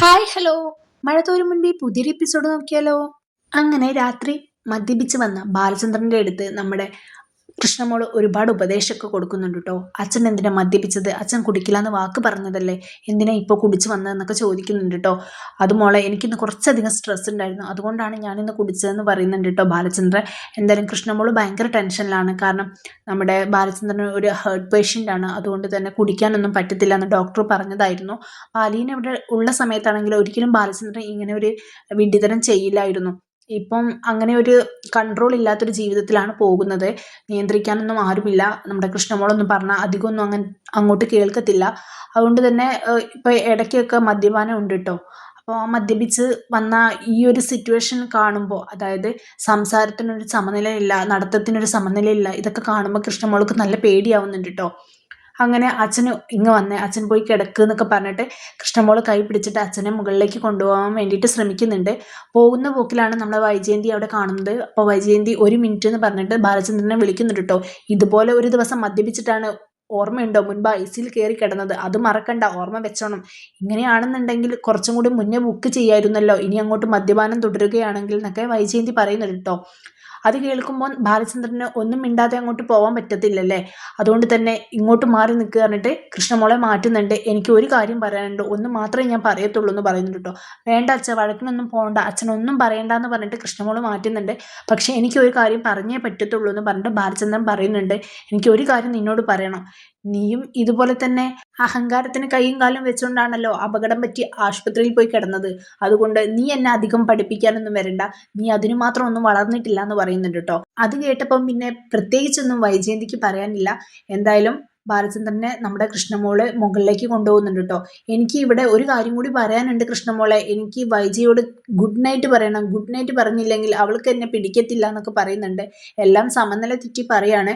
Hi hello. മഴ തോരും മുൻപേ പുതിയൊരു എപ്പിസോഡ് നോക്കിയാലോ? അങ്ങനെ രാത്രി മദ്യപിച്ച് വന്ന ബാലചന്ദ്രന്റെ അടുത്ത് നമ്മുടെ കൃഷ്ണമോള് ഒരുപാട് ഉപദേശമൊക്കെ കൊടുക്കുന്നുണ്ട് കേട്ടോ. അച്ഛൻ എന്തിനാ മദ്യപിച്ചത്? അച്ഛൻ കുടിക്കില്ല എന്ന് വാക്ക് പറഞ്ഞതല്ലേ, എന്തിനാ ഇപ്പോൾ കുടിച്ചു വന്നതെന്നൊക്കെ ചോദിക്കുന്നുണ്ട് കേട്ടോ. അത് മോളെ, എനിക്കിന്ന് കുറച്ചധികം സ്ട്രെസ് ഉണ്ടായിരുന്നു, അതുകൊണ്ടാണ് ഞാനിന്ന് കുടിച്ചതെന്ന് പറയുന്നുണ്ട് കേട്ടോ ബാലചന്ദ്രൻ. എന്തായാലും കൃഷ്ണമോള് ഭയങ്കര ടെൻഷനിലാണ്. കാരണം നമ്മുടെ ബാലചന്ദ്രൻ ഒരു ഹേർട്ട് പേഷ്യൻ്റ് ആണ്, അതുകൊണ്ട് തന്നെ കുടിക്കാനൊന്നും പറ്റത്തില്ല എന്ന് ഡോക്ടർ പറഞ്ഞതായിരുന്നു. അലീന ഇവിടെ ഉള്ള സമയത്താണെങ്കിൽ ഒരിക്കലും ബാലചന്ദ്രൻ ഇങ്ങനെ ഒരു വിഡ്ഢിത്തരം ചെയ്യില്ലായിരുന്നു. ഇപ്പം അങ്ങനെ ഒരു കൺട്രോൾ ഇല്ലാത്തൊരു ജീവിതത്തിലാണ് പോകുന്നത്. നിയന്ത്രിക്കാനൊന്നും ആരുമില്ല. നമ്മുടെ കൃഷ്ണമോളൊന്നും പറഞ്ഞാൽ അധികമൊന്നും അങ്ങോട്ട് കേൾക്കത്തില്ല. അതുകൊണ്ട് തന്നെ ഇപ്പം ഇടയ്ക്കൊക്കെ മദ്യപാനം ഉണ്ട് കേട്ടോ. അപ്പോൾ ആ മദ്യപിച്ച് വന്ന ഈ ഒരു സിറ്റുവേഷൻ കാണുമ്പോൾ, അതായത് സംസാരത്തിനൊരു സമനിലയില്ല, നടത്തത്തിനൊരു സമനിലയില്ല, ഇതൊക്കെ കാണുമ്പോൾ കൃഷ്ണമോൾക്ക് നല്ല പേടിയാവുന്നുണ്ട് കേട്ടോ. അങ്ങനെ അച്ഛന് ഇങ്ങ് വന്നേ, അച്ഛൻ പോയി കിടക്ക് എന്നൊക്കെ പറഞ്ഞിട്ട് കൃഷ്ണമോള് കൈ പിടിച്ചിട്ട് അച്ഛനെ മുകളിലേക്ക് കൊണ്ടുപോകാൻ വേണ്ടിയിട്ട് ശ്രമിക്കുന്നുണ്ട്. പോകുന്ന പോക്കിലാണ് നമ്മളെ വൈജയന്തി അവിടെ കാണുന്നത്. അപ്പോൾ വൈജയന്തി 1 മിനിറ്റ് എന്ന് പറഞ്ഞിട്ട് ബാലചന്ദ്രനെ വിളിക്കുന്നുണ്ട് കേട്ടോ. ഇതുപോലെ ഒരു ദിവസം മദ്യപിച്ചിട്ടാണ്, ഓർമ്മയുണ്ടോ, മുൻപ് ഐസിൽ കയറി കിടന്നത്, അത് മറക്കണ്ട, ഓർമ്മ വെച്ചോണം. ഇങ്ങനെയാണെന്നുണ്ടെങ്കിൽ കുറച്ചും കൂടി മുന്നേ ബുക്ക് ചെയ്യായിരുന്നല്ലോ, ഇനി അങ്ങോട്ട് മദ്യപാനം തുടരുകയാണെങ്കിൽ എന്നൊക്കെ വൈജയന്തി പറയുന്നുണ്ട് കേട്ടോ. അത് കേൾക്കുമ്പോൾ ബാലചന്ദ്രന് ഒന്നും മിണ്ടാതെ അങ്ങോട്ട് പോകാൻ പറ്റത്തില്ലല്ലേ. അതുകൊണ്ട് തന്നെ ഇങ്ങോട്ട് മാറി നിൽക്കുക പറഞ്ഞിട്ട് കൃഷ്ണമോളെ മാറ്റുന്നുണ്ട്. എനിക്ക് ഒരു കാര്യം പറയാനുണ്ട്, ഒന്ന് മാത്രമേ ഞാൻ പറയത്തുള്ളൂ എന്ന് പറയുന്നുണ്ട് കേട്ടോ. വേണ്ട അച്ഛ, വഴക്കിനൊന്നും പോകണ്ട, അച്ഛനൊന്നും പറയണ്ട എന്ന് പറഞ്ഞിട്ട് കൃഷ്ണമോള് മാറ്റുന്നുണ്ട്. പക്ഷേ എനിക്ക് ഒരു കാര്യം പറഞ്ഞേ പറ്റത്തുള്ളൂ എന്ന് പറഞ്ഞിട്ട് ബാലചന്ദ്രൻ പറയുന്നുണ്ട്. എനിക്ക് ഒരു കാര്യം നിന്നോട് പറയണം. നീയും ഇതുപോലെ തന്നെ അഹങ്കാരത്തിന് കൈയും കാലും വെച്ചുകൊണ്ടാണല്ലോ അപകടം പറ്റി ആശുപത്രിയിൽ പോയി കിടന്നത്. അതുകൊണ്ട് നീ എന്നെ അധികം പഠിപ്പിക്കാനൊന്നും വരണ്ട, നീ അതിനു മാത്രം ഒന്നും വളർന്നിട്ടില്ല എന്ന് പറയുന്നുണ്ട് കേട്ടോ. അത് കേട്ടപ്പം പിന്നെ പ്രത്യേകിച്ചൊന്നും വൈജയന്തിക്ക് പറയാനില്ല. എന്തായാലും ബാലചന്ദ്രനെ നമ്മുടെ കൃഷ്ണമോള് മുകളിലേക്ക് കൊണ്ടുപോകുന്നുണ്ട് കേട്ടോ. എനിക്ക് ഇവിടെ ഒരു കാര്യം കൂടി പറയാനുണ്ട് കൃഷ്ണമോളെ, എനിക്ക് വൈജയോട് ഗുഡ് നൈറ്റ് പറയണം, ഗുഡ് നൈറ്റ് പറഞ്ഞില്ലെങ്കിൽ അവൾക്ക് എന്നെ പിടിക്കത്തില്ല എന്നൊക്കെ പറയുന്നുണ്ട്. എല്ലാം സമനില തെറ്റി പറയാണ്.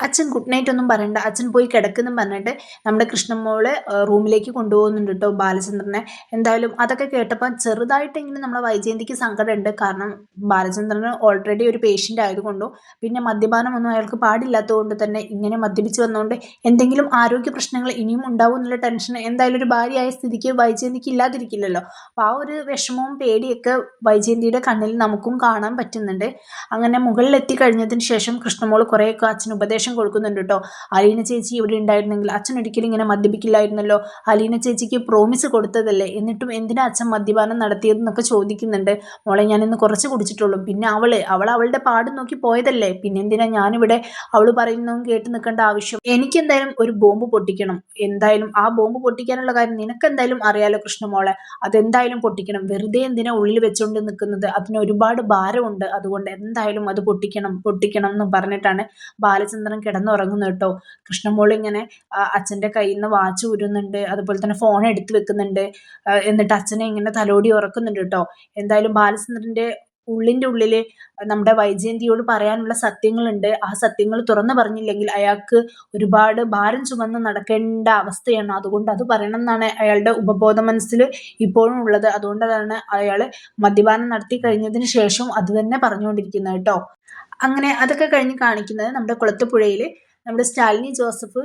അച്ഛൻ ഗുഡ് നൈറ്റ് ഒന്നും പറയണ്ട, അച്ഛൻ പോയി കിടക്കുന്നും പറഞ്ഞിട്ട് നമ്മുടെ കൃഷ്ണമോള് റൂമിലേക്ക് കൊണ്ടുപോകുന്നുണ്ട് കേട്ടോ ബാലചന്ദ്രനെ. എന്തായാലും അതൊക്കെ കേട്ടപ്പോൾ ചെറുതായിട്ടെങ്കിലും നമ്മളെ വൈജയന്തിക്ക് സങ്കടമുണ്ട്. കാരണം ബാലചന്ദ്രന് ഓൾറെഡി ഒരു പേഷ്യൻ്റ് ആയതുകൊണ്ടും പിന്നെ മദ്യപാനമൊന്നും അയാൾക്ക് പാടില്ലാത്തതുകൊണ്ട് തന്നെ ഇങ്ങനെ മദ്യപിച്ച് വന്നുകൊണ്ട് എന്തെങ്കിലും ആരോഗ്യ പ്രശ്നങ്ങൾ ഇനിയും ഉണ്ടാവും എന്നുള്ള ടെൻഷൻ എന്തായാലും ഒരു ഭാര്യയായ സ്ഥിതിക്ക് വൈജയന്തിക്ക് ഇല്ലാതിരിക്കില്ലല്ലോ. അപ്പോൾ ആ ഒരു വിഷമവും പേടിയൊക്കെ വൈജയന്തിയുടെ കണ്ണിൽ നമുക്കും കാണാൻ പറ്റുന്നുണ്ട്. അങ്ങനെ മുകളിലെത്തി കഴിഞ്ഞതിന് ശേഷം കൃഷ്ണമോള് കുറേയൊക്കെ അച്ഛന് ഉപദേശം കൊടുക്കുന്നുണ്ട് കേട്ടോ. അലീന ചേച്ചി ഇവിടെ ഉണ്ടായിരുന്നെങ്കിൽ അച്ഛൻ ഒരിക്കലും ഇങ്ങനെ മദ്യപിക്കില്ലായിരുന്നല്ലോ, അലീന ചേച്ചിക്ക് പ്രോമിസ് കൊടുത്തതല്ലേ, എന്നിട്ടും എന്തിനാ അച്ഛൻ മദ്യപാനം നടത്തിയതെന്നൊക്കെ ചോദിക്കുന്നുണ്ട്. മോളെ, ഞാനിന്ന് കുറച്ച് കുടിച്ചിട്ടുള്ളൂ, പിന്നെ അവൾ അവളുടെ പാട് നോക്കി പോയതല്ലേ, പിന്നെ എന്തിനാ ഞാനിവിടെ അവൾ പറയുന്നതും കേട്ട് നിൽക്കേണ്ട ആവശ്യം. എനിക്കെന്തായാലും ഒരു ബോംബ് പൊട്ടിക്കണം. എന്തായാലും ആ ബോംബ് പൊട്ടിക്കാനുള്ള കാര്യം നിനക്കെന്തായാലും അറിയാലോ കൃഷ്ണമോളെ, അതെന്തായാലും പൊട്ടിക്കണം. വെറുതെ എന്തിനാ ഉള്ളിൽ വെച്ചുകൊണ്ട് നിൽക്കുന്നത്, അതിന് ഒരുപാട് ഭാരമുണ്ട്, അതുകൊണ്ട് എന്തായാലും അത് പൊട്ടിക്കണം പൊട്ടിക്കണം എന്ന് പറഞ്ഞിട്ടാണ് ബാലചന്ദ്രൻ കിടന്നുറങ്ങുന്നത് കേട്ടോ. കൃഷ്ണമോൾ ഇങ്ങനെ അച്ഛൻ്റെ കയ്യിൽ നിന്ന് വാച്ച് ഊരുന്നുണ്ട്, അതുപോലെ തന്നെ ഫോൺ എടുത്ത് വെക്കുന്നുണ്ട്. എന്നിട്ട് അച്ഛനെ ഇങ്ങനെ തലോടി ഉറക്കുന്നുണ്ട് കേട്ടോ. എന്തായാലും ബാലചന്ദ്രൻ്റെ ഉള്ളിൻ്റെ ഉള്ളിൽ നമ്മുടെ വൈജയന്തിയോട് പറയാനുള്ള സത്യങ്ങളുണ്ട്. ആ സത്യങ്ങൾ തുറന്നു പറഞ്ഞില്ലെങ്കിൽ അയാൾക്ക് ഒരുപാട് ഭാരം ചുമന്ന് നടക്കേണ്ട അവസ്ഥയാണ്. അതുകൊണ്ട് അത് പറയണം എന്നാണ് അയാളുടെ ഉപബോധ മനസ്സിൽ ഇപ്പോഴും ഉള്ളത്. അതുകൊണ്ടാണ് അയാൾ മദ്യപാനം നടത്തി കഴിഞ്ഞതിന് ശേഷം അത് തന്നെ പറഞ്ഞുകൊണ്ടിരിക്കുന്നത് കേട്ടോ. അങ്ങനെ അതൊക്കെ കഴിഞ്ഞ് കാണിക്കുന്നത് നമ്മുടെ കുളത്തുപുഴയിൽ നമ്മുടെ സ്റ്റാലിനി ജോസഫ്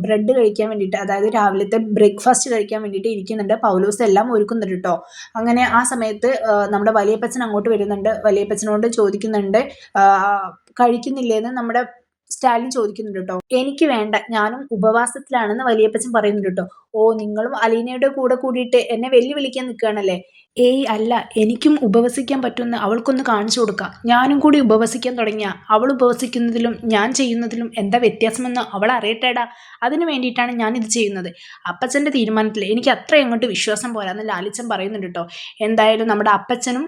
ബ്രെഡ് കഴിക്കാൻ വേണ്ടിയിട്ട്, അതായത് രാവിലത്തെ ബ്രേക്ക്ഫാസ്റ്റ് കഴിക്കാൻ വേണ്ടിയിട്ട് ഇരിക്കുന്നുണ്ട്. പൗലോസ് എല്ലാം ഒരുക്കുന്നുണ്ട് കേട്ടോ. അങ്ങനെ ആ സമയത്ത് നമ്മുടെ വലിയപ്പച്ചൻ അങ്ങോട്ട് വരുന്നുണ്ട്. വലിയപ്പച്ചനോട് ചോദിക്കുന്നുണ്ട്, കഴിക്കുന്നില്ലേന്ന് നമ്മുടെ സ്റ്റാലിൻ ചോദിക്കുന്നുണ്ട് കേട്ടോ. എനിക്ക് വേണ്ട, ഞാനും ഉപവാസത്തിലാണെന്ന് വലിയപ്പച്ചൻ പറയുന്നുണ്ട് കേട്ടോ. ഓ, നിങ്ങളും അലീനയുടെ കൂടെ കൂടിയിട്ട് എന്നെ വെല്ലുവിളിക്കാൻ നിൽക്കുകയാണല്ലേ? ഏയ് അല്ല, എനിക്കും ഉപവസിക്കാൻ പറ്റുമെന്ന് അവൾക്കൊന്ന് കാണിച്ചു കൊടുക്കാം. ഞാനും കൂടി ഉപവസിക്കാൻ തുടങ്ങിയ അവൾ ഉപവസിക്കുന്നതിലും ഞാൻ ചെയ്യുന്നതിലും എന്താ വ്യത്യാസമെന്ന് അവൾ അറിയട്ടേടാ. അതിന് വേണ്ടിയിട്ടാണ് ഞാനിത് ചെയ്യുന്നത്. അപ്പച്ചൻ്റെ തീരുമാനത്തിൽ എനിക്ക് അത്ര അങ്ങോട്ട് വിശ്വാസം പോരാന്ന് ലാലിച്ചൻ പറയുന്നുണ്ട് കേട്ടോ. എന്തായാലും നമ്മുടെ അപ്പച്ചനും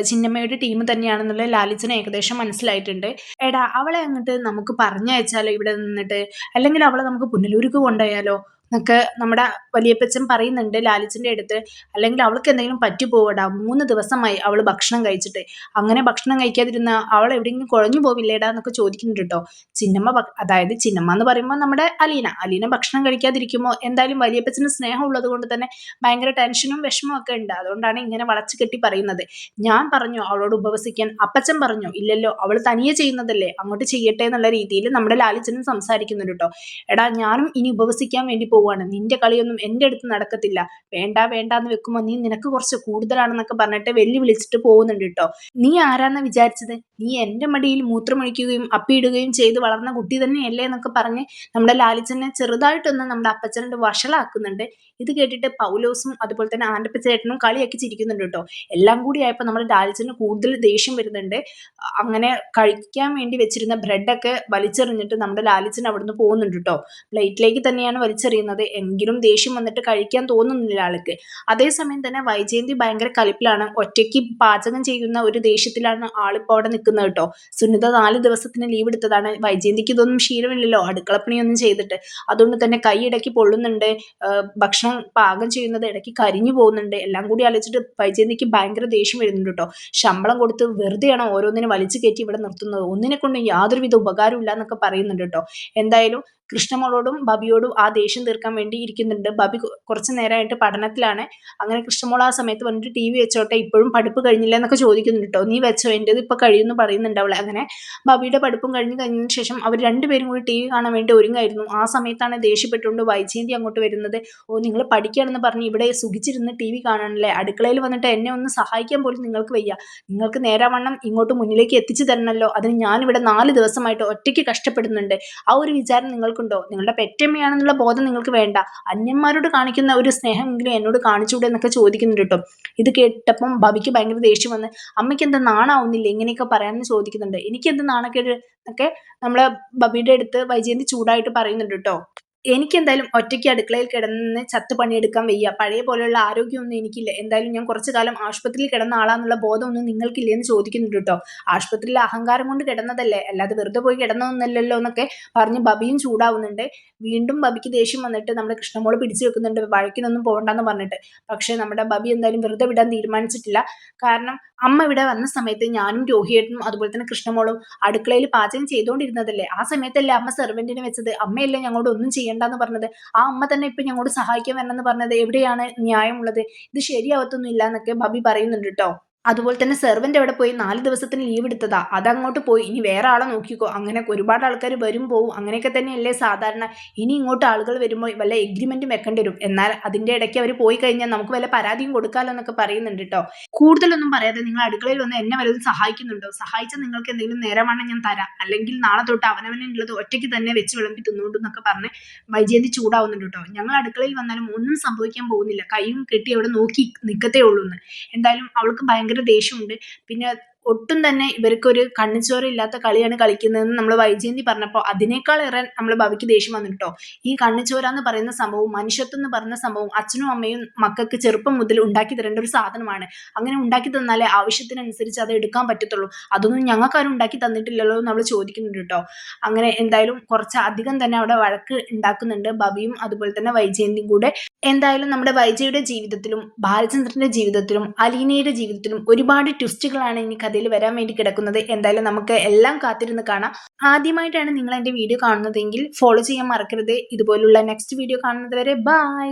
ചിന്നമ്മയുടെ ടീം തന്നെയാണെന്നുള്ള ലാലിച്ചന് ഏകദേശം മനസ്സിലായിട്ടുണ്ട്. എടാ, അവളെ അങ്ങോട്ട് നമുക്ക് പറഞ്ഞയച്ചാലോ ഇവിടെ നിന്നിട്ട്, അല്ലെങ്കിൽ അവളെ നമുക്ക് പുനലൂർക്ക് കൊണ്ടുപോയാലോ എന്നൊക്കെ നമ്മുടെ വലിയപ്പച്ചൻ പറയുന്നുണ്ട് ലാലിച്ചൻ്റെ അടുത്ത്. അല്ലെങ്കിൽ അവൾക്ക് എന്തെങ്കിലും പറ്റിപ്പോവടാ, 3 ദിവസമായി അവൾ ഭക്ഷണം കഴിച്ചിട്ട്, അങ്ങനെ ഭക്ഷണം കഴിക്കാതിരുന്ന അവൾ എവിടെയെങ്കിലും കുഴഞ്ഞു പോവില്ലേടാ എന്നൊക്കെ ചോദിക്കുന്നുണ്ട് കേട്ടോ. ചിന്നമ്മ, അതായത് ചിന്നമ്മ എന്ന് പറയുമ്പോൾ നമ്മുടെ അലീന ഭക്ഷണം കഴിക്കാതിരിക്കുമ്പോൾ എന്തായാലും വലിയപ്പച്ചന് സ്നേഹം ഉള്ളത് കൊണ്ട് തന്നെ ഭയങ്കര ടെൻഷനും വിഷമവും ഒക്കെ ഉണ്ട്. അതുകൊണ്ടാണ് ഇങ്ങനെ വളച്ചു കെട്ടി പറയുന്നത്. ഞാൻ പറഞ്ഞു അവളോട് ഉപവസിക്കാൻ, അപ്പച്ചൻ പറഞ്ഞു ഇല്ലല്ലോ, അവൾ തനിയെ ചെയ്യുന്നതല്ലേ, അങ്ങോട്ട് ചെയ്യട്ടെ എന്നുള്ള രീതിയിൽ നമ്മുടെ ലാലിച്ചനും സംസാരിക്കുന്നുണ്ട് കേട്ടോ. എടാ, ഞാനും ഇനി ഉപവസിക്കാൻ വേണ്ടി പോവുകയാണ്. നിന്റെ കളിയൊന്നും എൻ്റെ അടുത്ത് നടക്കത്തില്ല. വേണ്ട വേണ്ട എന്ന് വെക്കുമ്പോൾ നീ നിനക്ക് കുറച്ച് കൂടുതലാണെന്നൊക്കെ പറഞ്ഞിട്ട് വെല്ലുവിളിച്ചിട്ട് പോകുന്നുണ്ട് കേട്ടോ. നീ ആരാന്നാ വിചാരിച്ചത്? നീ എൻ്റെ മടിയിൽ മൂത്രമൊഴിക്കുകയും അപ്പിയിടുകയും ചെയ്ത് വളർന്ന കുട്ടി തന്നെയല്ലേ എന്നൊക്കെ പറഞ്ഞ് നമ്മുടെ ലാലിച്ചനെ ചെറുതായിട്ടൊന്ന് നമ്മുടെ അപ്പച്ചനോട് വഷളാക്കുന്നുണ്ട്. ഇത് കേട്ടിട്ട് പൗലോസും അതുപോലെ തന്നെ ആൻ്റപ്പ ചേട്ടനും കളിയാക്കി ചിരിക്കുന്നുണ്ട് കേട്ടോ. എല്ലാം കൂടി ആയപ്പോൾ നമ്മുടെ ലാലിച്ചന് കൂടുതൽ ദേഷ്യം വരുന്നുണ്ട്. അങ്ങനെ കഴിക്കാൻ വേണ്ടി വെച്ചിരുന്ന ബ്രെഡൊക്കെ വലിച്ചെറിഞ്ഞിട്ട് നമ്മുടെ ലാലിച്ചൻ അവിടുന്ന് പോകുന്നുണ്ട് കേട്ടോ. പ്ലേറ്റിലേക്ക് തന്നെയാണ് വലിച്ചെറിയുന്നത്. എങ്കിലും ദേഷ്യം വന്നിട്ട് കഴിക്കാൻ തോന്നുന്നില്ല ആൾക്ക്. അതേസമയം തന്നെ വൈജയന്തി ഭയങ്കര കലിപ്പിലാണ്. ഒറ്റയ്ക്ക് പാചകം ചെയ്യുന്ന ഒരു ദേഷ്യത്തിലാണ് ആളിപ്പോൾ അവിടെ നിൽക്കുന്നത് കേട്ടോ. സുനിത 4 ദിവസത്തിന് ലീവ് എടുത്തതാണ്. വൈജയന്തിക്ക് ഇതൊന്നും ശീലമില്ലല്ലോ അടുക്കളപ്പണിയൊന്നും ചെയ്തിട്ട്. അതുകൊണ്ട് തന്നെ കൈ ഇടയ്ക്ക് പൊള്ളുന്നുണ്ട്. ഭക്ഷണം പാകം ചെയ്യുന്നത് ഇടയ്ക്ക് കരിഞ്ഞു പോകുന്നുണ്ട്. എല്ലാം കൂടി ആലോചിച്ചിട്ട് വൈജയന്തിക്ക് ഭയങ്കര ദേഷ്യം വരുന്നുണ്ട് കേട്ടോ. ശമ്പളം കൊടുത്ത് വെറുതെയാണോ ഓരോന്നിനും വലിച്ചു കയറ്റി ഇവിടെ നിർത്തുന്നത്? ഒന്നിനെ കൊണ്ടും യാതൊരുവിധ ഉപകാരവും ഇല്ല എന്നൊക്കെ പറയുന്നുണ്ട് കേട്ടോ. എന്തായാലും കൃഷ്ണമോളോടും ബബിയോടും ആ ദേഷ്യം തീർക്കാൻ വേണ്ടി ഇരിക്കുന്നുണ്ട്. ബബി കുറച്ച് നേരമായിട്ട് പഠനത്തിലാണ്. അങ്ങനെ കൃഷ്ണമോൾ ആ സമയത്ത് വന്നിട്ട് ടി വി വെച്ചോട്ടെ, ഇപ്പോഴും പഠിപ്പ് കഴിഞ്ഞില്ല എന്നൊക്കെ ചോദിക്കുന്നുണ്ട് കേട്ടോ. നീ വെച്ചോ, എൻ്റെത് ഇപ്പോൾ കഴിയുമെന്ന് പറയുന്നുണ്ട് അവൾ. അങ്ങനെ ബബിയുടെ പഠിപ്പും കഴിഞ്ഞതിന് ശേഷം അവർ രണ്ടുപേരും കൂടി ടി വി കാണാൻ വേണ്ടി ഒരുങ്ങായിരുന്നു. ആ സമയത്താണ് ദേഷ്യപ്പെട്ടുകൊണ്ട് വൈജയന്തി അങ്ങോട്ട് വരുന്നത്. ഓ, നിങ്ങൾ പഠിക്കുകയാണെന്ന് പറഞ്ഞ് ഇവിടെ സുഖിച്ചിരുന്ന് ടി വി കാണാനല്ലേ? അടുക്കളയിൽ വന്നിട്ട് എന്നെ ഒന്ന് സഹായിക്കാൻ പോലും നിങ്ങൾക്ക് വയ്യ. നിങ്ങൾക്ക് നേരാവണ്ണം ഇങ്ങോട്ട് മുന്നിലേക്ക് എത്തിച്ചു തരണമല്ലോ. അതിന് ഞാനിവിടെ 4 ദിവസമായിട്ട് ഒറ്റയ്ക്ക് കഷ്ടപ്പെടുന്നുണ്ട്. ആ ഒരു വിചാരം നിങ്ങൾക്കുണ്ടോ? നിങ്ങളുടെ പെറ്റമ്മയാണെന്നുള്ള ബോധം നിങ്ങൾക്ക് വേണ്ട. അന്യന്മാരോട് കാണിക്കുന്ന ഒരു സ്നേഹമെങ്കിലും എന്നോട് കാണിച്ചൂടെ എന്നൊക്കെ ചോദിക്കുന്നുണ്ട് കേട്ടോ. ഇത് കേട്ടപ്പം ബബിക്ക് ഭയങ്കര ദേഷ്യം വന്ന്, അമ്മയ്ക്ക് എന്താ നാണാവുന്നില്ല ഇങ്ങനെയൊക്കെ പറയാമെന്ന് ചോദിക്കുന്നുണ്ട്. എനിക്കെന്ത് നാണക്കേട് എന്നൊക്കെ നമ്മളെ ബബിയുടെ അടുത്ത് വൈജയന്തി ചൂടായിട്ട് പറയുന്നുണ്ട് കേട്ടോ. എനിക്കെന്തായാലും ഒറ്റയ്ക്ക് അടുക്കളയിൽ കിടന്ന് ചത്ത് പണിയെടുക്കാൻ വയ്യ. പഴയ പോലെയുള്ള ആരോഗ്യമൊന്നും എനിക്കില്ല. എന്തായാലും ഞാൻ കുറച്ചു കാലം ആശുപത്രിയിൽ കിടന്ന ആളാന്നുള്ള ബോധമൊന്നും നിങ്ങൾക്കില്ലേ എന്ന് ചോദിക്കുന്നുണ്ട് കേട്ടോ. ആശുപത്രിയിൽ അഹങ്കാരം കൊണ്ട് കിടന്നതല്ലേ, അല്ലാതെ വെറുതെ പോയി കിടന്നതൊന്നല്ലല്ലോ എന്നൊക്കെ പറഞ്ഞ് ബബിയും ചൂടാവുന്നുണ്ട്. വീണ്ടും ബബിക്ക് ദേഷ്യം വന്നിട്ട് നമ്മുടെ കൃഷ്ണമോള് പിടിച്ചു വെക്കുന്നുണ്ട്, വഴക്കിനൊന്നും പോകണ്ടെന്ന് പറഞ്ഞിട്ട്. പക്ഷേ നമ്മുടെ ബബി എന്തായാലും വെറുതെ വിടാൻ തീരുമാനിച്ചിട്ടില്ല. കാരണം അമ്മ ഇവിടെ വന്ന സമയത്ത് ഞാനും രോഹിയേട്ടനും അതുപോലെ തന്നെ കൃഷ്ണമോളും അടുക്കളയിൽ പാചകം ചെയ്തുകൊണ്ടിരുന്നതല്ലേ. ആ സമയത്തല്ലേ അമ്മ സെർവന്റിനെ വെച്ചത്. അമ്മയല്ലേ ഞങ്ങളോട് ഒന്നും ചെയ്യണ്ടെന്ന് പറഞ്ഞത്. ആ അമ്മ തന്നെ ഇപ്പൊ ഞങ്ങളോട് സഹായിക്കാൻ വരണമെന്ന് പറഞ്ഞത്. എവിടെയാണ് ന്യായമുള്ളത്? ഇത് ശരിയാവത്തൊന്നും ഇല്ല എന്നൊക്കെ ബബി പറയുന്നുണ്ട് കേട്ടോ. അതുപോലെ തന്നെ സെർവന്റ് അവിടെ പോയി 4 ദിവസത്തിന് ലീവ് എടുത്തതാ. അതങ്ങോട്ട് പോയി. ഇനി വേറെ ആളെ നോക്കിക്കോ. അങ്ങനെ ഒരുപാട് ആൾക്കാർ വരും പോവും. അങ്ങനെയൊക്കെ തന്നെയല്ലേ സാധാരണ. ഇനി ഇങ്ങോട്ട് ആളുകൾ വരുമ്പോൾ വല്ല എഗ്രിമെന്റും വെക്കേണ്ടി വരും. എന്നാൽ അതിന്റെ ഇടയ്ക്ക് അവർ പോയി കഴിഞ്ഞാൽ നമുക്ക് വല്ല പരാതിയും കൊടുക്കാമല്ലോ എന്നൊക്കെ പറയുന്നുണ്ട് കേട്ടോ. കൂടുതലൊന്നും പറയാതെ നിങ്ങൾ അടുക്കളയിൽ വന്ന് എന്നെ വല്ലതും സഹായിക്കുന്നുണ്ടോ? സഹായിച്ചാൽ നിങ്ങൾക്ക് എന്തെങ്കിലും നേരമാണ് ഞാൻ തരാം. അല്ലെങ്കിൽ നാളെ തൊട്ട് അവനവനുള്ളത് ഒറ്റയ്ക്ക് തന്നെ വെച്ച് വിളമ്പി തിന്നുകൊണ്ടെന്നൊക്കെ പറഞ്ഞ് വൈജയന്തി ചൂടാവുന്നുണ്ട് കേട്ടോ. ഞങ്ങൾ അടുക്കളയിൽ വന്നാലും ഒന്നും സംഭവിക്കാൻ പോകുന്നില്ല. കൈയും കെട്ടി അവിടെ നോക്കി നിൽക്കത്തേ ഉള്ളൂ എന്ന്. എന്തായാലും അവൾക്ക് ഭയങ്കര ദേഷ്യമുണ്ട്. പിന്നെ ഒട്ടും തന്നെ ഇവർക്കൊരു കണ്ണിച്ചോരയില്ലാത്ത കളിയാണ് കളിക്കുന്നതെന്ന് നമ്മൾ വൈജയന്തി പറഞ്ഞപ്പോൾ അതിനേക്കാളേറെ നമ്മൾ ഭവിക്ക് ദേഷ്യം വന്നിട്ടോ. ഈ കണ്ണിച്ചോര എന്ന് പറയുന്ന സംഭവം, മനുഷ്യത്വം എന്ന് പറയുന്ന സംഭവം അച്ഛനും അമ്മയും മക്കൾക്ക് ചെറുപ്പം മുതൽ ഉണ്ടാക്കി തരേണ്ട ഒരു സാധനമാണ്. അങ്ങനെ ഉണ്ടാക്കി തന്നാലേ ആവശ്യത്തിനനുസരിച്ച് അത് എടുക്കാൻ പറ്റത്തുള്ളൂ. അതൊന്നും ഞങ്ങൾക്കാരും ഉണ്ടാക്കി തന്നിട്ടില്ലല്ലോ എന്ന് നമ്മൾ ചോദിക്കുന്നുണ്ട് കേട്ടോ. അങ്ങനെ എന്തായാലും കുറച്ച് അധികം തന്നെ അവിടെ വഴക്ക് ഉണ്ടാക്കുന്നുണ്ട് ബബിയും അതുപോലെ തന്നെ വൈജയന്തിയും കൂടെ. എന്തായാലും നമ്മുടെ വൈജയുടെ ജീവിതത്തിലും ബാലചന്ദ്രന്റെ ജീവിതത്തിലും അലീനയുടെ ജീവിതത്തിലും ഒരുപാട് ട്വിസ്റ്റുകളാണ് ഇനി കഥയിൽ വരാൻ വേണ്ടി കിടക്കുന്നത്. എന്തായാലും നമുക്ക് എല്ലാം കാത്തിരുന്ന് കാണാം. ആദ്യമായിട്ടാണ് നിങ്ങൾ എൻ്റെ വീഡിയോ കാണുന്നതെങ്കിൽ ഫോളോ ചെയ്യാൻ മറക്കരുത്. ഇതുപോലുള്ള നെക്സ്റ്റ് വീഡിയോ കാണുന്നത് വരെ ബൈ.